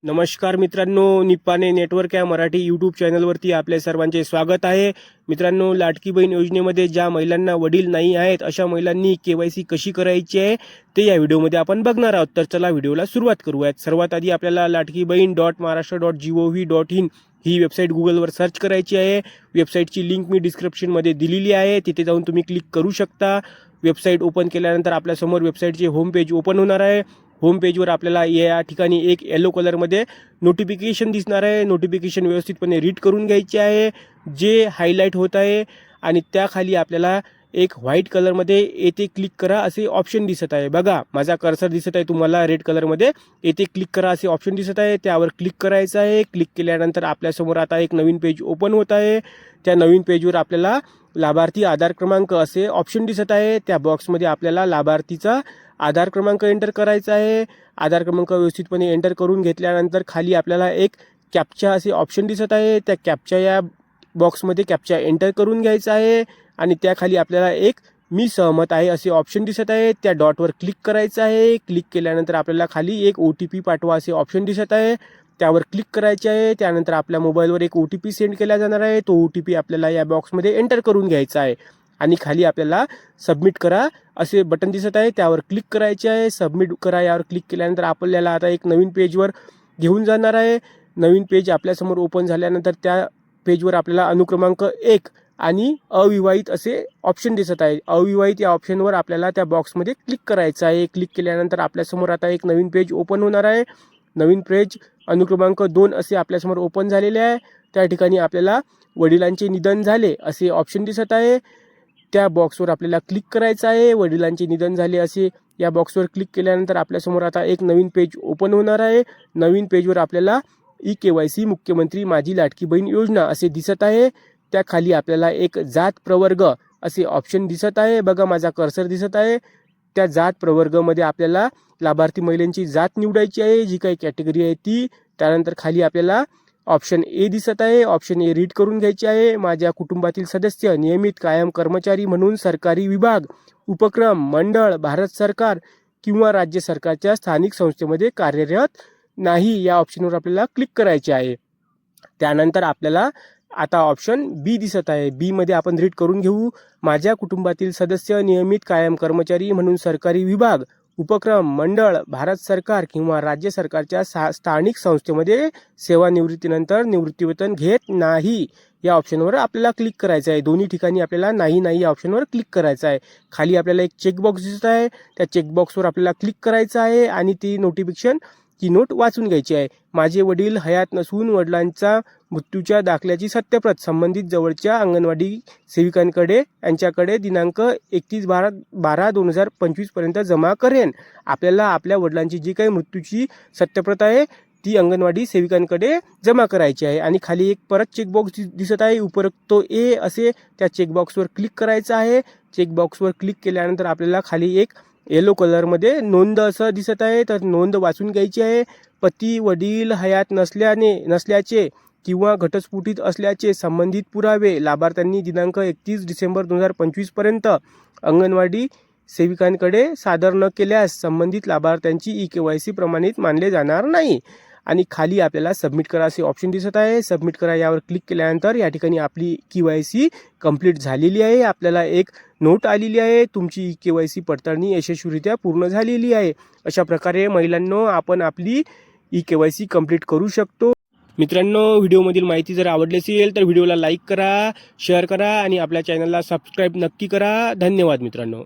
नमस्कार मित्रांनो, निप्पाणे नेटवर्क या मराठी यूट्यूब चॅनलवरती आपल्या सर्वांचे स्वागत आहे. मित्रांनो, लाडकी बहीण योजनेमध्ये ज्या महिलांना वडील नाही आहेत अशा महिलांनी केवायसी कशी करायची आहे ते या व्हिडिओमध्ये आपण बघणार आहोत. तर चला व्हिडिओला सुरुवात करूयात. सर्वात आधी आपल्याला ladkibahin.maharashtra.gov.in ही वेबसाईट गुगलवर सर्च करायची आहे. वेबसाईटची लिंक मी डिस्क्रिप्शनमध्ये दिलेली आहे, तिथे जाऊन तुम्ही क्लिक करू शकता. वेबसाईट ओपन केल्यानंतर आपल्यासमोर वेबसाईटचे होम पेज ओपन होणार आहे. होम पेजवर आपल्याला या ठिकाणी एक येलो कलरमध्ये नोटिफिकेशन दिसणार आहे. नोटिफिकेशन व्यवस्थितपणे रीड करून घ्यायचे आहे जे हायलाईट होत आहे, आणि त्याखाली आपल्याला एक व्हाईट कलरमध्ये येथे क्लिक करा असे ऑप्शन दिसत आहे. बघा, माझा कर्सर दिसत आहे तुम्हाला रेड कलरमध्ये. येथे क्लिक करा असे ऑप्शन दिसत आहे, त्यावर क्लिक करायचं आहे. क्लिक केल्यानंतर आपल्यासमोर आता एक नवीन पेज ओपन होत आहे. त्या नवीन पेजवर आपल्याला लाभार्थी आधार क्रमांक असे ऑप्शन दिसत आहे. त्या बॉक्समध्ये आपल्याला लाभार्थीचा आधार क्रमांक एंटर करायचा आहे. आधार क्रमांक व्यवस्थितपणे एंटर करून घेतल्यानंतर खाली आपल्याला एक कॅप्चा असे ऑप्शन दिसत आहे. त्या कॅप्चा या बॉक्समध्ये कॅप्चा एंटर करून घ्यायचा आहे, आणि त्याखाली आपल्याला एक मी सहमत आहे असे ऑप्शन दिसत आहे. त्या डॉटवर क्लिक करायचं आहे. क्लिक केल्यानंतर आपल्याला खाली एक OTP पाठवा असे ऑप्शन दिसत आहे, त्यावर क्लिक करायचे आहे. त्यानंतर आपल्या मोबाईलवर एक OTP सेंड केला जाणार आहे. तो OTP आपल्याला या बॉक्समध्ये एंटर करून घ्यायचा आहे, आणि खाली आपल्याला सबमिट करा असे बटन दिसत आहे, त्यावर क्लिक करायचे आहे. सबमिट करा यावर क्लिक केल्यानंतर आपल्याला आता एक नवीन पेजवर घेऊन जाणार आहे. नवीन पेज आपल्यासमोर ओपन झाल्यानंतर त्या पेजवर आपल्याला अनुक्रमांक 1 आणि अविवाहित असे ऑप्शन दिसत आहे. अविवाहित या ऑप्शनवर आपल्याला त्या बॉक्समध्ये क्लिक करायचं आहे. क्लिक केल्यानंतर आपल्यासमोर आता एक नवीन पेज ओपन होणार आहे. नवीन पेज अनुक्रमांक 2 असे आपल्यासमोर ओपन झालेले आहे. त्या ठिकाणी आपल्याला वडिलांचे निधन झाले असे ऑप्शन दिसत आहे. त्या बॉक्सवर आपल्याला क्लिक करायचं आहे. वडिलांचे निधन झाले असे या बॉक्सवर क्लिक केल्यानंतर आपल्यासमोर आता एक नवीन पेज ओपन होणार आहे. नवीन पेजवर आपल्याला KYC मुख्यमंत्री माझी लाडकी बहीण योजना असे दिसत आहे. त्या खाली आपल्याला एक जात प्रवर्ग असे ऑप्शन दिसत आहे. बघा, माझा कर्सर दिसत आहे. त्या जात प्रवर्गामध्ये आपल्याला लाभार्थी महिलांची जात निवडायची आहे, जी काही कॅटेगरी आहे ती. त्यानंतर खाली आपल्याला ऑप्शन A दिसत आहे. ऑप्शन A रीड करून घ्यायचे आहे. माझ्या कुटुंबातील सदस्य नियमित कायम कर्मचारी म्हणून सरकारी विभाग, उपक्रम, मंडळ, भारत सरकार किंवा राज्य सरकारच्या स्थानिक संस्थेमध्ये कार्यरत नाही या ऑप्शनवर आपल्याला क्लिक करायचे आहे. त्यानंतर आपल्याला आता ऑप्शन B दिसत आहे. B मध्ये आपण रीड करून घेऊ. माझ्या कुटुंबातील सदस्य नियमित कायम कर्मचारी म्हणून सरकारी विभाग, उपक्रम, मंडळ, भारत सरकार किंवा राज्य सरकारच्या स्थानिक संस्थेमध्ये सेवानिवृत्तीनंतर निवृत्तीवेतन घेत नाही या ऑप्शनवर आपल्याला क्लिक करायचं आहे. दोन्ही ठिकाणी आपल्याला नाही या ऑप्शनवर क्लिक करायचं आहे. खाली आपल्याला एक चेकबॉक्स दिसत आहे. त्या चेकबॉक्सवर आपल्याला क्लिक करायचं आहे, आणि ती नोटिफिकेशन ती नोट वाचून घ्यायची आहे. माझे वडील हयात नसून वडिलांचा मृत्यूच्या दाखल्याची सत्यप्रत संबंधित जवळच्या अंगणवाडी सेविकांकडे यांच्याकडे दिनांक 31/12/2025 पर्यंत जमा करेन. आपल्याला आपल्या वडिलांची जी काही मृत्यूची सत्यप्रत आहे ती अंगणवाडी सेविकांकडे जमा करायची आहे. आणि खाली एक परत चेकबॉक्स दिसत आहे, उपरोक्त A असे. त्या चेकबॉक्सवर क्लिक करायचं आहे. चेकबॉक्सवर क्लिक केल्यानंतर आपल्याला खाली एक येलो कलरमध्ये नोंद असं दिसत आहे, तर नोंद वाचून घ्यायची आहे. पती वडील हयात नसल्याचे किंवा घटस्फोटित असल्याचे संबंधित पुरावे लाभार्थ्यांनी दिनांक 31 डिसेंबर 2025 पर्यंत अंगणवाडी सेविकांकडे सादर न केल्यास संबंधित लाभार्थ्यांची KYC प्रमाणित मानले जाणार नाही. आणि खाली आपल्याला सबमिट करा असे ऑप्शन दिसत आहे. सबमिट करा यावर क्लिक केल्यानंतर या ठिकाणी आपली KYC कंप्लीट झालेली आहे. आपल्याला एक नोट आलेली आहे, तुमची KYC पडताळणी यशस्वीरित्या पूर्ण झालेली आहे. अशा प्रकारे महिलांनो आपण आपली KYC कंप्लीट करू शकतो. मित्रांनो, व्हिडिओमधील माहिती जर आवडली असेल तर व्हिडिओला लाईक करा, शेअर करा, आणि आपल्या चॅनलला सबस्क्राईब नक्की करा. धन्यवाद मित्रांनो.